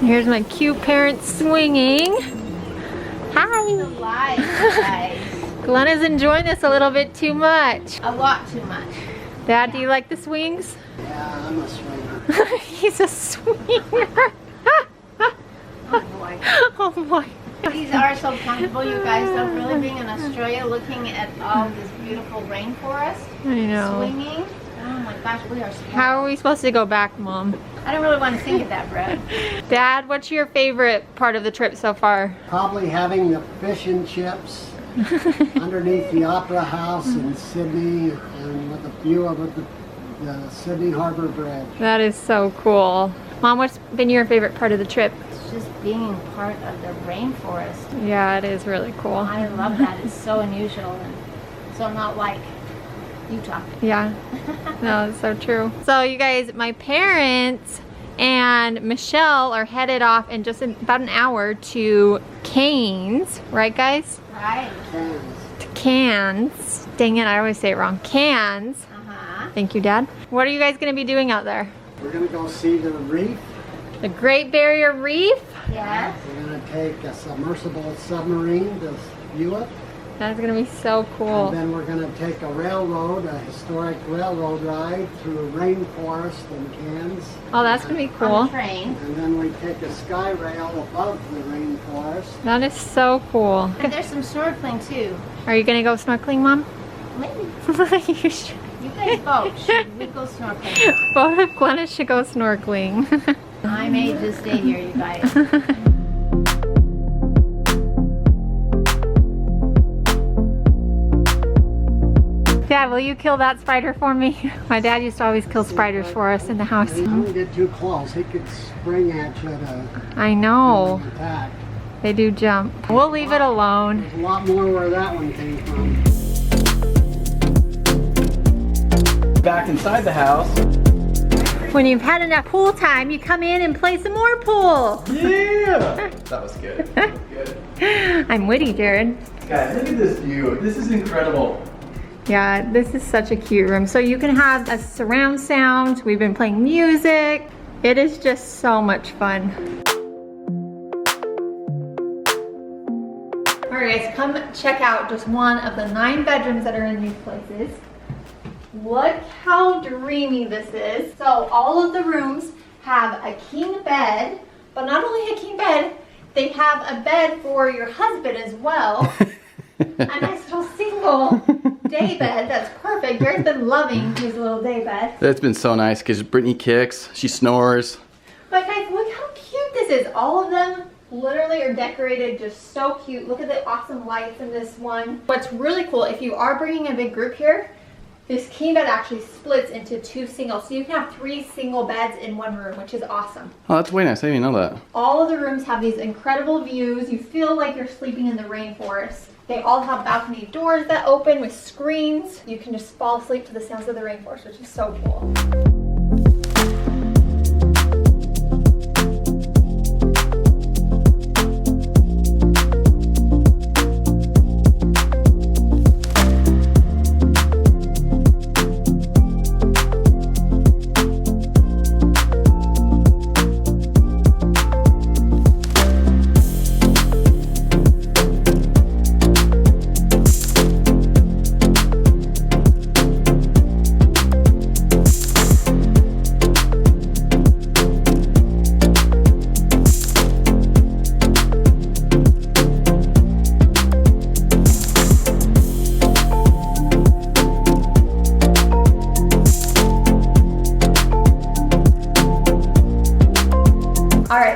Here's my cute parents swinging. Hi. Glenna's enjoying this a little bit too much. A lot too much. Dad, do you like the swings? Yeah, I'm a swinger. He's a swinger. Oh boy. Oh boy. These are so comfortable, you guys. Though, really being in Australia, looking at all this beautiful rainforest, I know. swinging. Oh my gosh, we are spoiled. How are we supposed to go back, Mom? I don't really want to think of that, Britt. Dad, what's your favorite part of the trip so far? Probably having the fish and chips underneath the Opera House in Sydney and with a view of the Sydney Harbor Bridge. That is so cool. Mom, what's been your favorite part of the trip? It's just being part of the rainforest. Yeah, it is really cool. I love that. It's so unusual and so not like Utah. Yeah, no, it's so true. So you guys, my parents and Michelle are headed off in just about an hour to Cairns, right guys? Right. To Cairns. Dang it, I always say it wrong. Cairns. Uh-huh. Thank you, Dad. What are you guys gonna be doing out there? We're going to go see the reef. The Great Barrier Reef? Yes. We're going to take a submersible submarine to view it. That's gonna be so cool. And then we're going to take a historic railroad ride through rainforest in Cairns. Oh, that's gonna be On cool. the train. And then we take a sky rail above the rainforest. That is so cool. And there's some snorkeling too. Are you gonna go snorkeling, Mom? Maybe. You should. You guys both should. We go snorkeling. Both of Glenna should go snorkeling. I may just stay here, you guys. Dad, will you kill that spider for me? My dad used to always kill spiders for us in the house. Don't get too close. He could spring at you to I know. attack. They do jump. We'll leave it alone. There's a lot more where that one came from. Back inside the house. When you've had enough pool time, you come in and play some more pool. Yeah! That was good. That was good. I'm witty, Jared. Guys, look at this view. This is incredible. Yeah, this is such a cute room. So you can have a surround sound. We've been playing music. It is just so much fun. All right, guys, come check out just one of the 9 bedrooms that are in these places. Look how dreamy this is. So all of the rooms have a king bed, but not only a king bed, they have a bed for your husband as well. A nice little single day bed that's perfect. Jared's been loving his little day bed. That's been so nice because Brittany kicks, she snores. But guys, look how cute this is. All of them literally are decorated just so cute. Look at the awesome lights in this one. What's really cool, if you are bringing a big group here, this king bed actually splits into 2 singles. So you can have 3 single beds in one room, which is awesome. Oh, that's way nice. I didn't even know that. All of the rooms have these incredible views. You feel like you're sleeping in the rainforest. They all have balcony doors that open with screens. You can just fall asleep to the sounds of the rainforest, which is so cool.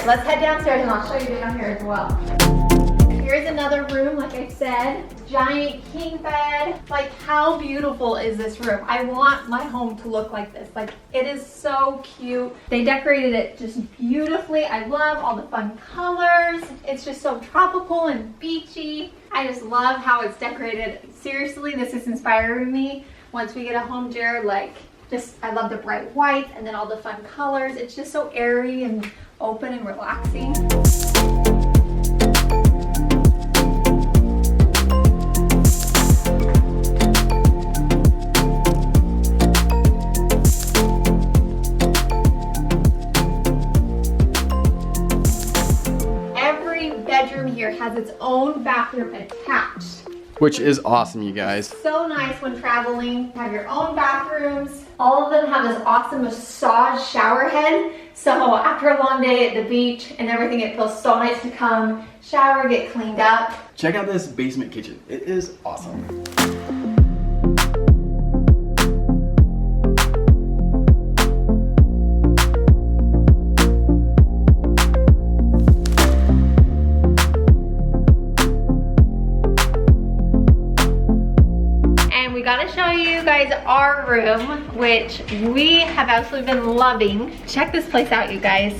Let's head downstairs and I'll show you down here as well. Here's another room, like I said, giant king bed. Like, how beautiful is this room? I want my home to look like this. Like, it is so cute. They decorated it just beautifully. I love all the fun colors. It's just so tropical and beachy. I just love how it's decorated. Seriously, this is inspiring me. Once we get a home, Jared, like, I love the bright white and then all the fun colors. It's just so airy and open and relaxing. has its own bathroom attached. Which is awesome, you guys. So nice when traveling. Have your own bathrooms. All of them have this awesome massage shower head. So after a long day at the beach and everything, it feels so nice to come shower, get cleaned up. Check out this basement kitchen. It is awesome. Gotta show you guys our room, which we have absolutely been loving. Check this place out, you guys.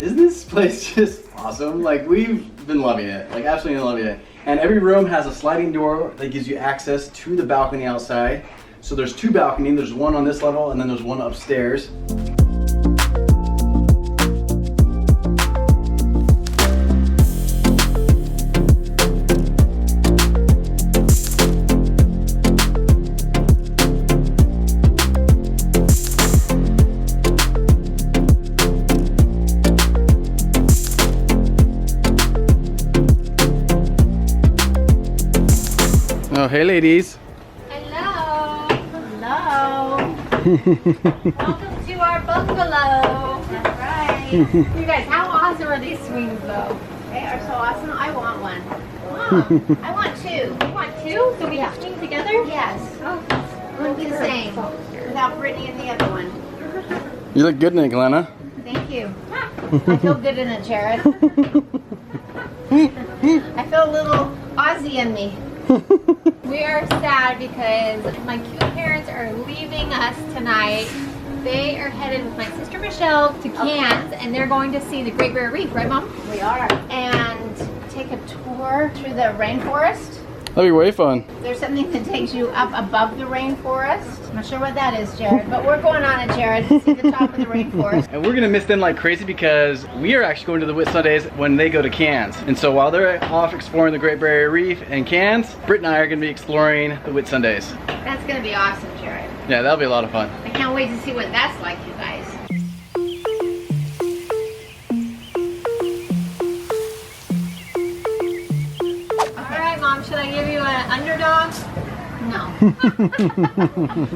Isn't this place just awesome? Like, we've been loving it, like absolutely loving it. And every room has a sliding door that gives you access to the balcony outside. So there's two balconies, there's one on this level and then there's one upstairs. Oh, hey ladies. Welcome to our bungalow. That's right. You guys, how awesome are these swings though? They are so awesome. I want one. Mom, I want two. You want two? So we can swing together? Yes. Oh, It wouldn't be the same without Brittany and the other one. You look good in it, Glenna. Thank you. I feel good in it, Jared. I feel a little Aussie in me. We are sad because my cute parents are leaving us tonight. They are headed with my sister Michelle to Cairns, and they're going to see the Great Barrier Reef, right, Mom? We are. And take a tour through the rainforest. That'd be way fun. There's something that takes you up above the rainforest. I'm not sure what that is, Jared, but we're going on it, Jared, to see the top of the rainforest. And we're gonna miss them like crazy because we are actually going to the Whitsundays when they go to Cairns. And so while they're off exploring the Great Barrier Reef and Cairns, Britt and I are gonna be exploring the Whitsundays. That's gonna be awesome, Jared. Yeah, that'll be a lot of fun. I can't wait to see what that's like, you guys. All right, Mom, should I give you an underdog? No.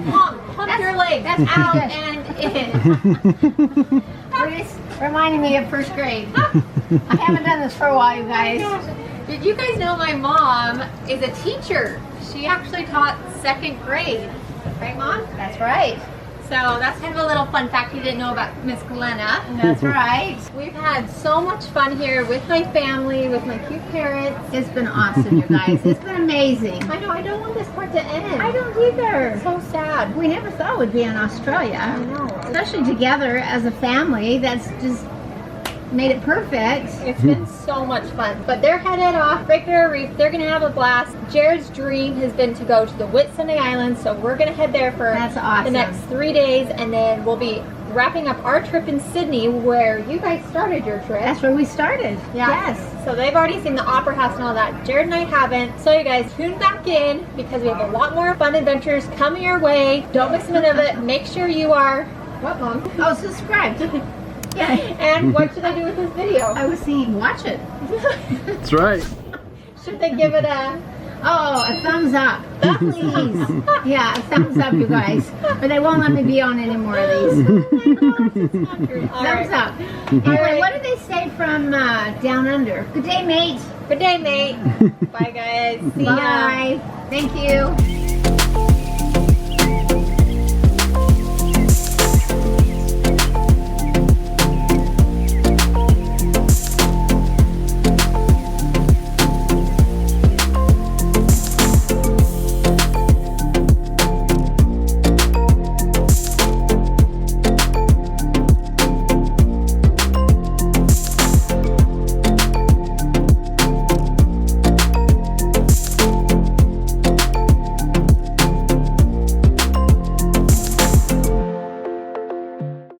Mom, pump your leg. That's out and in. We're just reminding me of first grade. I haven't done this for a while, you guys. Did you guys know my mom is a teacher? She actually taught 2nd grade. Right, Mom? That's right. So that's kind of a little fun fact you didn't know about Miss Glenna. That's right. We've had so much fun here with my family, with my cute parents. It's been awesome, you guys. It's been amazing. I know, I don't want this part to end. I don't either. It's so sad. We never thought we'd be in Australia. I know. Especially together as a family. That's just made it perfect. It's been so much fun. But they're headed off Great Barrier Reef. They're going to have a blast. Jared's dream has been to go to the Whitsunday Islands, so we're going to head there for That's awesome. the next 3 days, and then we'll be wrapping up our trip in Sydney, where you guys started your trip. That's where we started. Yeah. Yes. So they've already seen the Opera House and all that. Jared and I haven't. So you guys tune back in because we have a lot more fun adventures coming your way. Don't miss a minute of it. Make sure you are... What, Mom? Oh, subscribed. Yeah. And what should I do with this video? I was thinking, watch it. That's right. Should they give it a... Oh, a thumbs up. Please. Yeah, a thumbs up, you guys. But they won't let me be on any more of these. Thumbs up. Anyway, what do they say from down under? Good day, mate. Good day, mate. Bye, guys. See ya. Bye. Thank you.